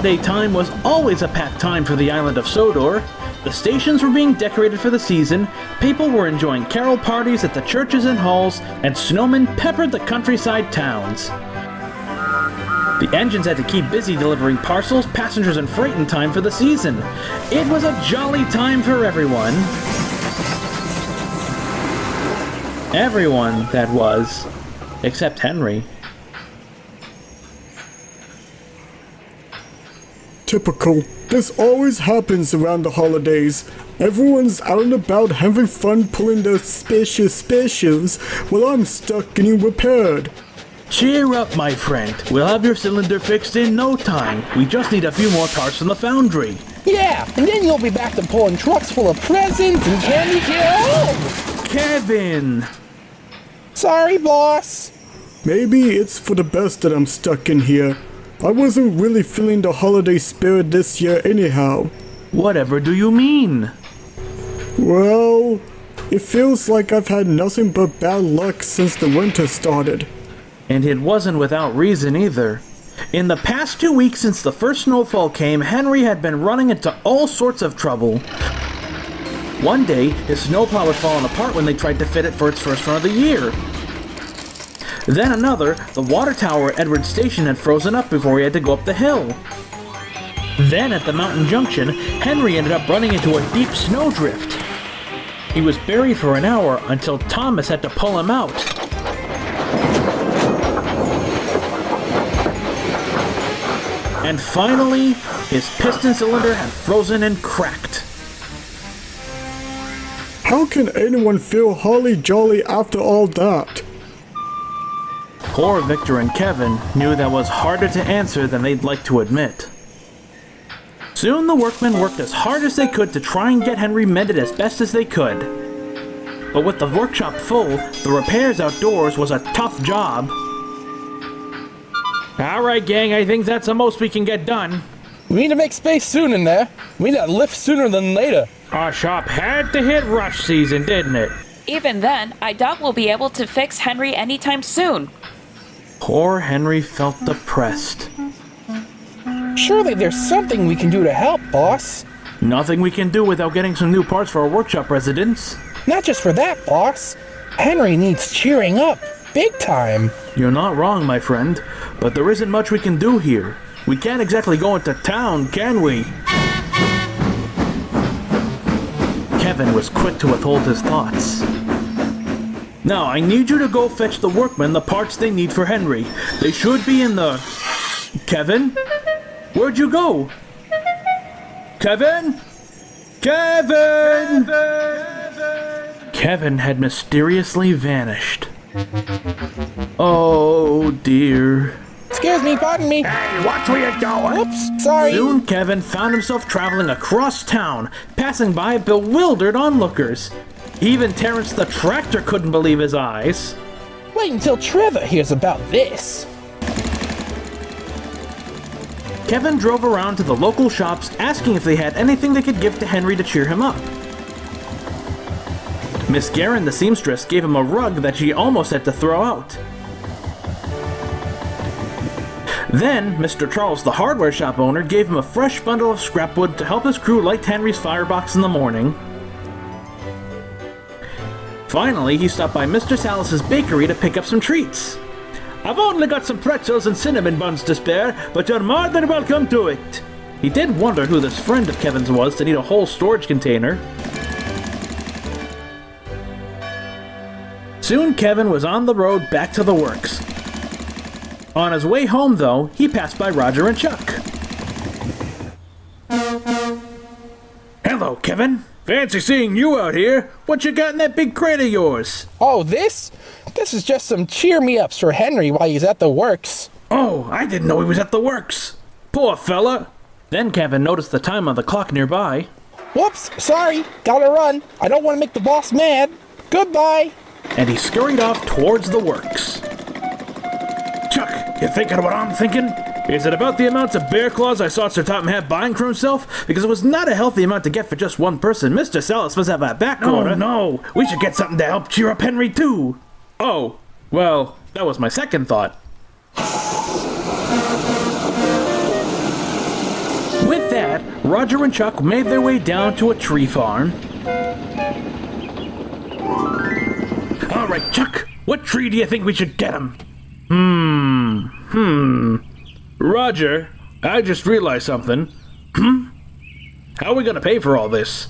Holiday time was always a packed time for the Island of Sodor. The stations were being decorated for the season, people were enjoying carol parties at the churches and halls, and snowmen peppered the countryside towns. The engines had to keep busy delivering parcels, passengers, and freight in time for the season. It was a jolly time for everyone. Everyone, that was. Except Henry. Typical. This always happens around the holidays. Everyone's out and about having fun pulling their spacious while I'm stuck getting repaired. Cheer up, my friend. We'll have your cylinder fixed in no time. We just need a few more parts from the foundry. Yeah, and then you'll be back to pulling trucks full of presents and candy home. Kevin! Sorry, boss. Maybe it's for the best that I'm stuck in here. I wasn't really feeling the holiday spirit this year anyhow. Whatever do you mean? Well, it feels like I've had nothing but bad luck since the winter started. And it wasn't without reason either. In the past 2 weeks since the first snowfall came, Henry had been running into all sorts of trouble. One day, his snowplow had fallen apart when they tried to fit it for its first run of the year. Then another, the water tower at Edward Station had frozen up before he had to go up the hill. Then at the mountain junction, Henry ended up running into a deep snowdrift. He was buried for an hour until Thomas had to pull him out. And finally, his piston cylinder had frozen and cracked. How can anyone feel holly jolly after all that? Poor Victor and Kevin knew that was harder to answer than they'd like to admit. Soon the workmen worked as hard as they could to try and get Henry mended as best as they could. But with the workshop full, the repairs outdoors was a tough job. Alright gang, I think that's the most we can get done. We need to make space soon in there. We need that lift sooner than later. Our shop had to hit rush season, didn't it? Even then, I doubt we'll be able to fix Henry anytime soon. Poor Henry felt depressed. Surely there's something we can do to help, boss. Nothing we can do without getting some new parts for our workshop residents. Not just for that, boss. Henry needs cheering up. Big time. You're not wrong, my friend, but there isn't much we can do here. We can't exactly go into town, can we? Kevin was quick to withhold his thoughts. Now, I need you to go fetch the workmen the parts they need for Henry. They should be in the... Kevin? Where'd you go? Kevin? Kevin! Kevin had mysteriously vanished. Oh dear. Excuse me, pardon me. Hey, watch where you're going. Oops, sorry. Soon Kevin found himself traveling across town, passing by bewildered onlookers. Even Terrence the tractor couldn't believe his eyes. Wait until Trevor hears about this. Kevin drove around to the local shops asking if they had anything they could give to Henry to cheer him up. Miss Guerin, the seamstress, gave him a rug that she almost had to throw out. Then, Mr. Charles, the hardware shop owner, gave him a fresh bundle of scrap wood to help his crew light Henry's firebox in the morning. Finally, he stopped by Mr. Salas's bakery to pick up some treats. I've only got some pretzels and cinnamon buns to spare, but you're more than welcome to it. He did wonder who this friend of Kevin's was to need a whole storage container. Soon Kevin was on the road back to the works. On his way home, though, he passed by Roger and Chuck. Hello, Kevin. Fancy seeing you out here. What you got in that big crate of yours? Oh, this? This is just some cheer-me-ups for Henry while he's at the works. Oh, I didn't know he was at the works. Poor fella. Then Kevin noticed the time on the clock nearby. Whoops, sorry. Gotta run. I don't want to make the boss mad. Goodbye. And he scurried off towards the works. Chuck, you thinking of what I'm thinking? Is it about the amount of bear claws I saw Sir Topham Hatt buying for himself? Because it was not a healthy amount to get for just one person. Mr. Salas must have a back order. No, we should get something to help cheer up Henry too. Oh, well, that was my second thought. Roger and Chuck made their way down to a tree farm. All right, Chuck, what tree do you think we should get him? Roger, I just realized something. How are we gonna pay for all this?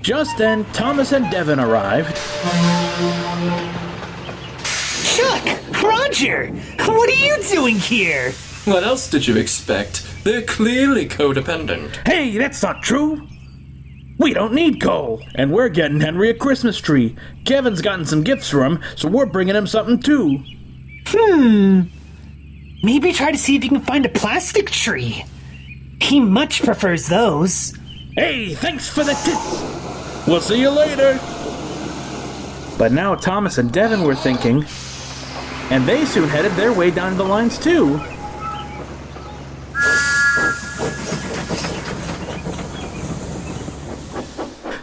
Just then, Thomas and Devin arrived. Chuck! Roger! What are you doing here? What else did you expect? They're clearly codependent. Hey, that's not true! We don't need coal! And we're getting Henry a Christmas tree. Kevin's gotten some gifts for him, so we're bringing him something too. Maybe try to see if you can find a plastic tree. He much prefers those. Hey, thanks for the tip! We'll see you later! But now Thomas and Devin were thinking, and they soon headed their way down the lines too.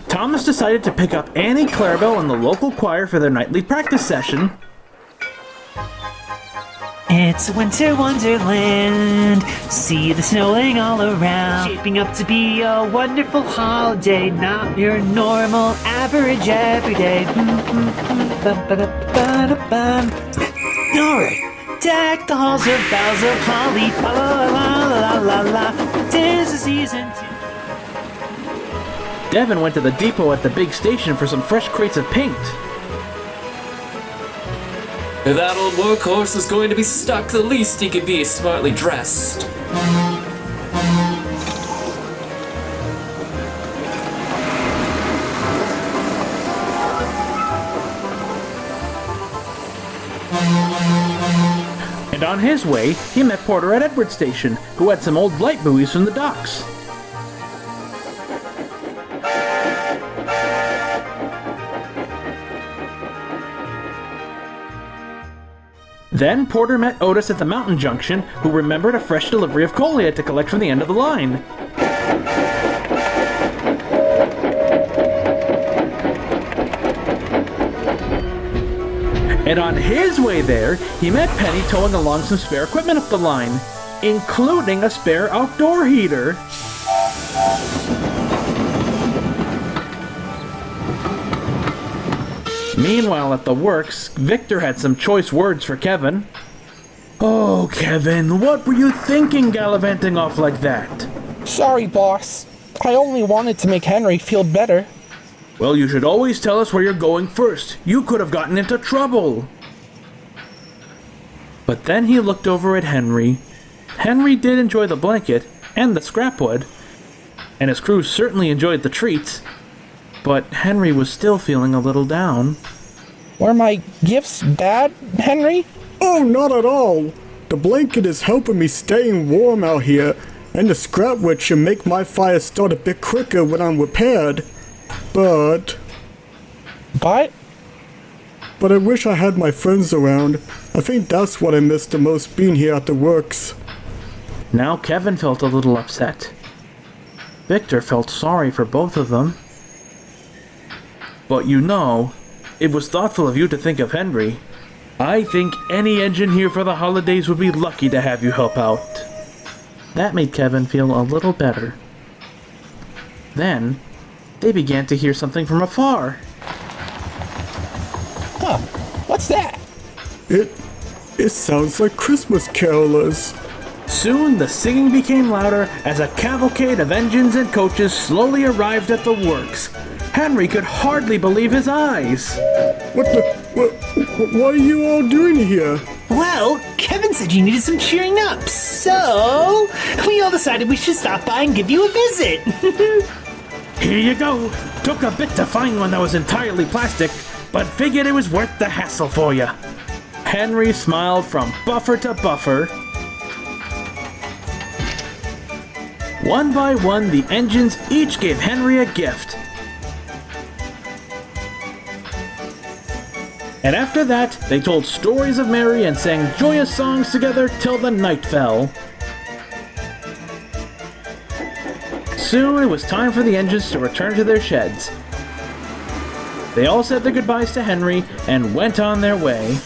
Thomas decided to pick up Annie Clarabelle in the local choir for their nightly practice session. It's a winter wonderland. See the snowing all around. Shaping up to be a wonderful holiday. Not your normal, average, everyday. Alright. Deck the halls with boughs of holly. La la la la la la. 'Tis the season to... Devin went to the depot at the big station for some fresh crates of paint. If that old workhorse is going to be stuck, the least he could be is smartly dressed. And on his way, he met Porter at Edward Station, who had some old light buoys from the docks. Then Porter met Otis at the mountain junction, who remembered a fresh delivery of coal he had to collect from the end of the line. And on his way there, he met Penny towing along some spare equipment up the line, including a spare outdoor heater. Meanwhile, at the works, Victor had some choice words for Kevin. Oh, Kevin, what were you thinking gallivanting off like that? Sorry, boss. I only wanted to make Henry feel better. Well, you should always tell us where you're going first. You could have gotten into trouble. But then he looked over at Henry. Henry did enjoy the blanket and the scrapwood, and his crew certainly enjoyed the treats. But Henry was still feeling a little down. Were my gifts bad, Henry? Oh, not at all. The blanket is helping me staying warm out here, and the scrapwood should make my fire start a bit quicker when I'm repaired. But I wish I had my friends around. I think that's what I missed the most being here at the works. Now Kevin felt a little upset. Victor felt sorry for both of them. But you know, it was thoughtful of you to think of Henry. I think any engine here for the holidays would be lucky to have you help out. That made Kevin feel a little better. Then, they began to hear something from afar. Huh, what's that? It sounds like Christmas carolers. Soon the singing became louder as a cavalcade of engines and coaches slowly arrived at the works. Henry could hardly believe his eyes. What are you all doing here? Well, Kevin said you needed some cheering up, so we all decided we should stop by and give you a visit. Here you go. Took a bit to find one that was entirely plastic, but figured it was worth the hassle for you. Henry smiled from buffer to buffer. One by one, the engines each gave Henry a gift. And after that, they told stories of Mary and sang joyous songs together till the night fell. Soon it was time for the engines to return to their sheds. They all said their goodbyes to Henry and went on their way.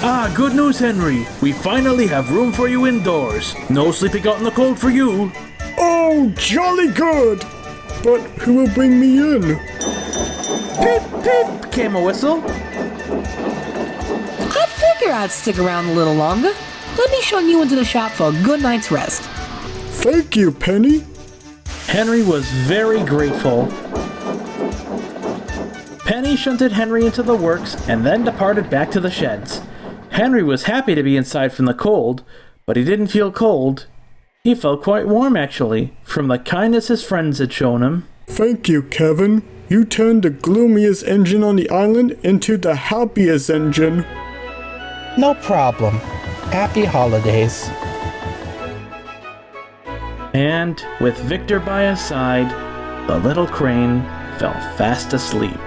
Ah, good news, Henry. We finally have room for you indoors. No sleeping out in the cold for you. Oh, jolly good! But who will bring me in? Peep, peep, came a whistle. I figure I'd stick around a little longer. Let me shun you into the shop for a good night's rest. Thank you, Penny. Henry was very grateful. Penny shunted Henry into the works and then departed back to the sheds. Henry was happy to be inside from the cold, but he didn't feel cold. He felt quite warm, actually, from the kindness his friends had shown him. Thank you, Kevin. You turned the gloomiest engine on the island into the happiest engine. No problem. Happy holidays. And, with Victor by his side, the little crane fell fast asleep.